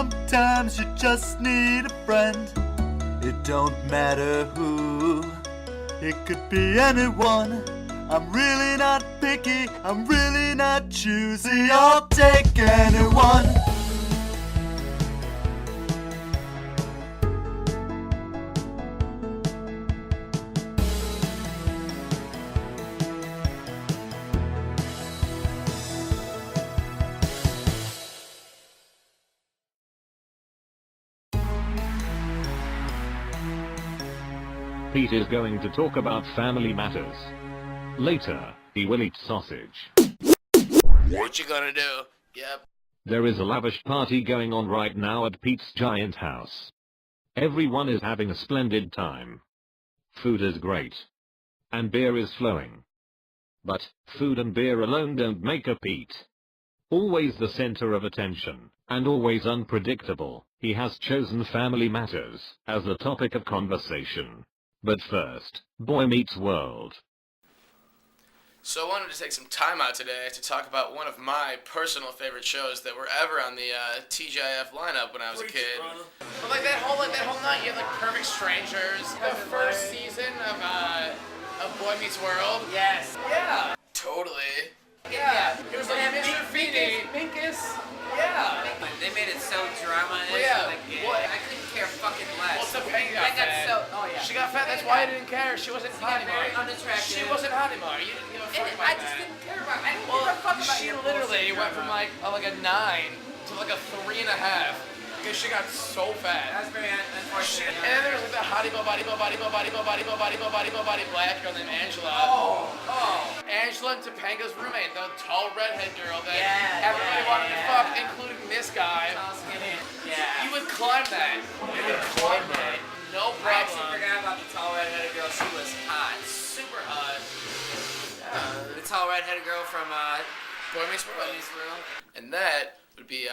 Sometimes you just need a friend. It don't matter who, it could be anyone. I'm really not picky, I'm really not choosy. I'll take anyone. Pete is going to talk about family matters. Later, he will eat sausage. What you gonna do? Yep. There is a lavish party going on right now at Pete's giant house. Everyone is having a splendid time. Food is great. And beer is flowing. But, food and beer alone don't make a Pete. Always the center of attention, and always unpredictable, he has chosen family matters as the topic of conversation. But first, Boy Meets World. So I wanted to take some time out today to talk about one of my personal favorite shows that were ever on the TGIF lineup when I was a kid. But like that whole night, you had like Perfect Strangers, the first season of Boy Meets World. Yes. Yeah. Totally. Yeah. It was like Mr. Feeney. Minkus. Yeah. They made it so drama-ish. Well, yeah. Like, Well, I couldn't care fucking less. Well, Topanga got That fat. oh yeah. She got fat. That's why I didn't care. She wasn't hot got very anymore. unattractive. She wasn't hot anymore. You didn't give a fuck And about I just that. didn't care about it. I didn't Well, give a fuck about she your literally bullshit went from drama. like a 9 to like a 3.5 because she got so fat. That's very unfortunate. And then there was like the hottie body black girl named Angela. Oh. Angela and Topanga's roommate, the tall redhead girl that Yeah, everybody yeah, wanted to yeah. fuck, including this guy. Tall, skinny. Yeah. You would climb that. You would climb that. No I actually problem. forgot about the tall redheaded girl. She was hot. Super hot. The tall redheaded girl from Boy Meets World. Boy Meets World. And that would be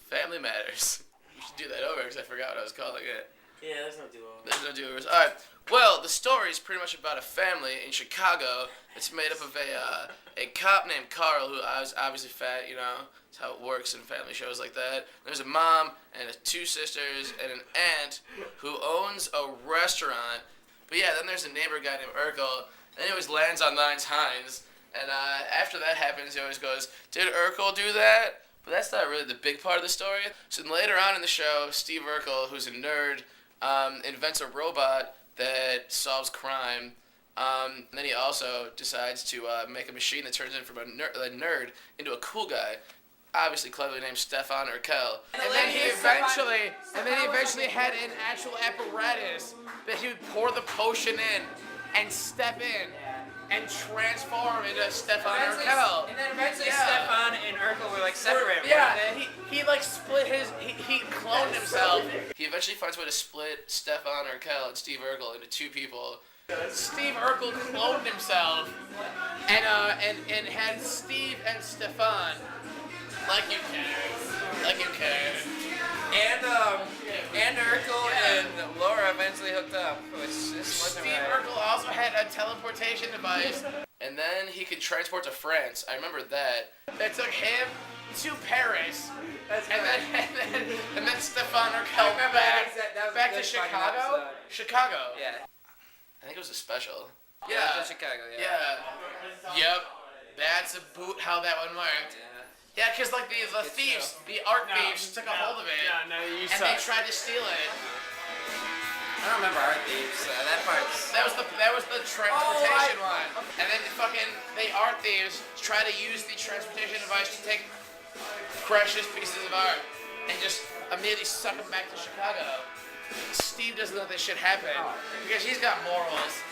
Family Matters. We should do that over because I forgot what I was calling it. Yeah, there's no duo. There's no do-overs. Alright. Well, the story is pretty much about a family in Chicago. It's made up of a cop named Carl, who is obviously fat, you know. That's how it works in family shows like that. There's a mom and 2 sisters and an aunt who owns a restaurant. But yeah, then there's a neighbor guy named Urkel, and he always lands on Nines Hines. And after that happens, he always goes, "Did Urkel do that?" But that's not really the big part of the story. So then later on in the show, Steve Urkel, who's a nerd, invents a robot that solves crime. And then he also decides to make a machine that turns him from a nerd into a cool guy, obviously cleverly named Stefan Urkel. And then he eventually had an actual apparatus that he would pour the potion in and step in and transform into Stefan Urkel. And then eventually Yeah. Stefan and Urkel were like separated. Yeah, weren't they? he like split he cloned himself. He eventually finds a way to split Stefan Urkel and Steve Urkel into 2 people. Steve Urkel cloned himself and had Steve and Stefan. Like you care. And Urkel and Laura eventually hooked up, which just wasn't Steve right. Urkel also had a teleportation device. And then he could transport to France. I remember that. That took him to Paris. And then Stefan Urkel remember back that was a to good fucking Chicago. episode. Chicago. Yeah. I think it was a special. Yeah. It was in Chicago, yeah. Yep. That's about how that one worked. Yeah. Yeah, because like the thieves, the art thieves took a hold of it. And they tried to steal it. I don't remember Art Thieves. That part's... That was the transportation one. And then the art thieves try to use the transportation device to take precious pieces of art and just immediately suck them back to Chicago. Steve doesn't let this shit happen because he's got morals.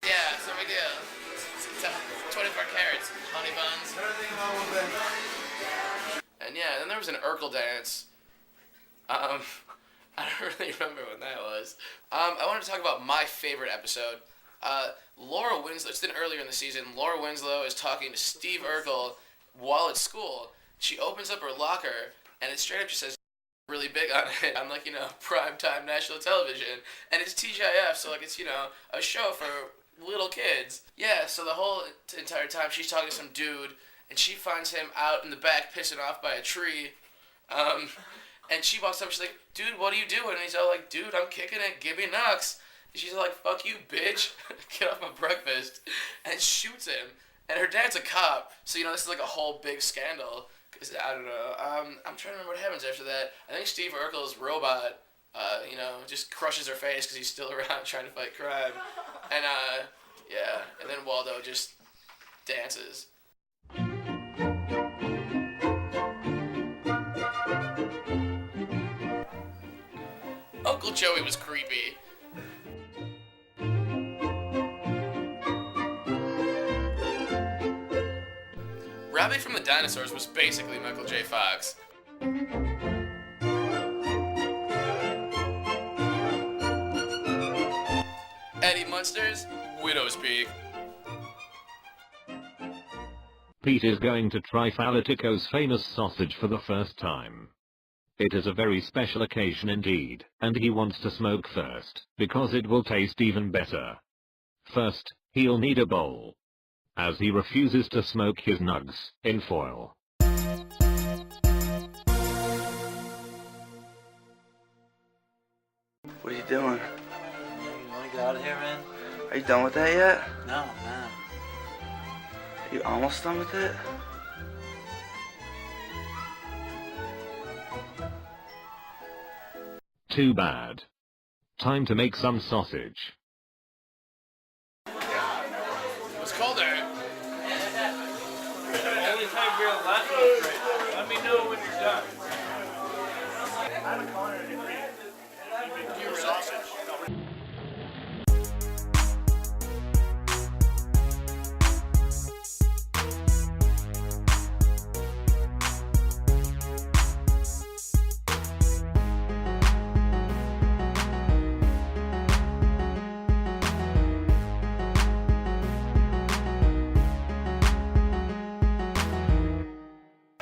Yeah, so we do. It's 24 carats, honey buns. And yeah, then there was an Urkel dance. I don't really remember when that was. I wanted to talk about my favorite episode. Laura Winslow, it's been earlier in the season, Laura Winslow is talking to Steve Urkel while at school. She opens up her locker, and it straight up just says, really big on it, on like, primetime national television. And it's TGIF, so like it's, a show for little kids. Yeah, so the whole entire time she's talking to some dude, and she finds him out in the back pissing off by a tree. And she walks up and she's like, dude, what are you doing? And he's all like, dude, I'm kicking it, give me knocks. And she's like, fuck you, bitch. Get off my breakfast. And shoots him. And her dad's a cop, so, you know, this is like a whole big scandal. Because, I don't know, I'm trying to remember what happens after that. I think Steve Urkel's robot, you know, just crushes her face because he's still around trying to fight crime. And, yeah, and then Waldo just dances. Uncle Joey was creepy. Robbie from the Dinosaurs was basically Michael J. Fox. Eddie Munster's Widow's Peak. Pete is going to try Falatico's famous sausage for the first time. It is a very special occasion indeed, and he wants to smoke first, because it will taste even better. First, he'll need a bowl, as he refuses to smoke his nugs in foil. What are you doing? You wanna get out of here, man? Are you done with that yet? No, man. Are you almost done with it? Too bad. Time to make some sausage. What's cold there? Every time you're laughing straight, let me know when you're done. Your sausage.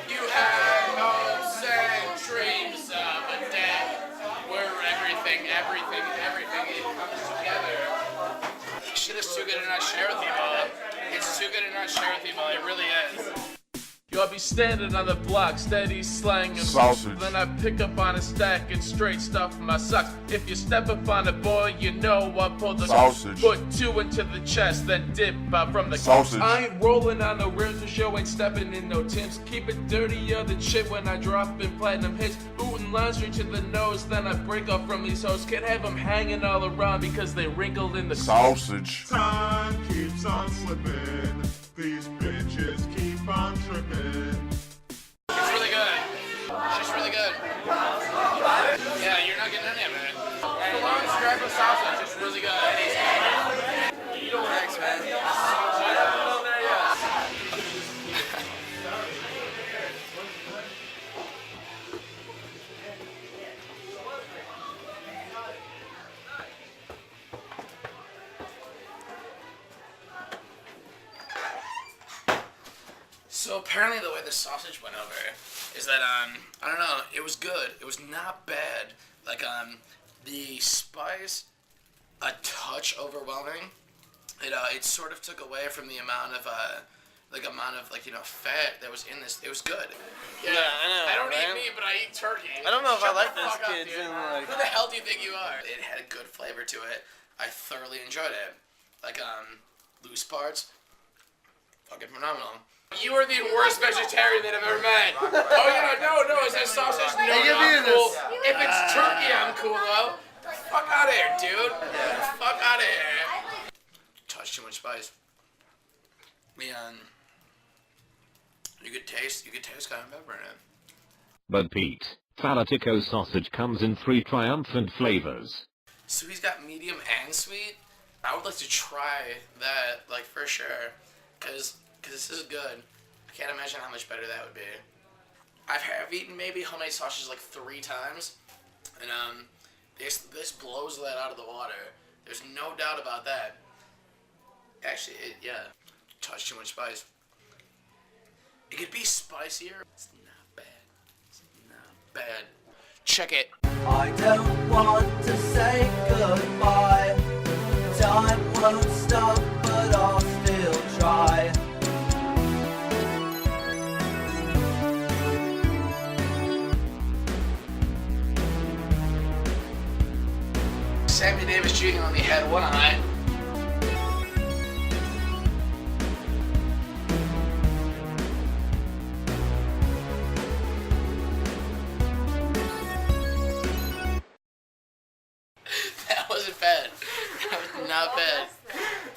You have hopes and dreams of a day where everything it comes together. Shit is too good to not share with people. It's too good to not share with people. It really is. Yo, I be standing on the block, steady slanging Sausage. Then I pick up on a stack and straight stuff my socks. If you step up on a boy, you know I pull the Sausage. Put two into the chest, then dip out from the Sausage. I ain't rolling on no rims for show, ain't stepping in no Timbs. Keep it dirtier than shit when I drop in platinum hits. Booting lines straight to the nose, then I break off from these hoes. Can't have them hanging all around because they wrinkled in the Sausage. Time keeps on slipping. These bitches keep on tripping. It's really good. She's really good. Yeah, you're not getting any of it. Cologne stripe of sausage is really good. Thanks, man. So apparently the way the sausage went over is that I don't know, it was good. It was not bad. Like the spice a touch overwhelming. It sort of took away from the amount of fat that was in this. It was good. Yeah, I know. I don't man. eat meat, but I eat turkey. I don't know if Shut I like the this fuck up, kid. dude. Like, Who the hell do you think you are? It had a good flavor to it. I thoroughly enjoyed it. Like loose parts, fucking phenomenal. You are the worst vegetarian that I've ever met. Oh yeah, no, is that sausage? No, Hey, I'm cool. this. If it's turkey, I'm cool though. Fuck out of here, dude. Fuck out of here. Touch too much spice. Man, you could taste cayenne pepper in it. But Pete, Falatico sausage comes in 3 triumphant flavors. So he's got medium and sweet. I would like to try that, like, for sure, cause this is good. I can't imagine how much better that would be. I've eaten maybe homemade sausages like 3 times, and this blows that out of the water. There's no doubt about that. Actually, yeah, touch too much spice. It could be spicier. It's not bad. It's not bad. Check it. I don't want to say goodbye. Time won't stop, but I'll still try. Sammy Davis Jr. only had one eye. That wasn't bad. That was not bad.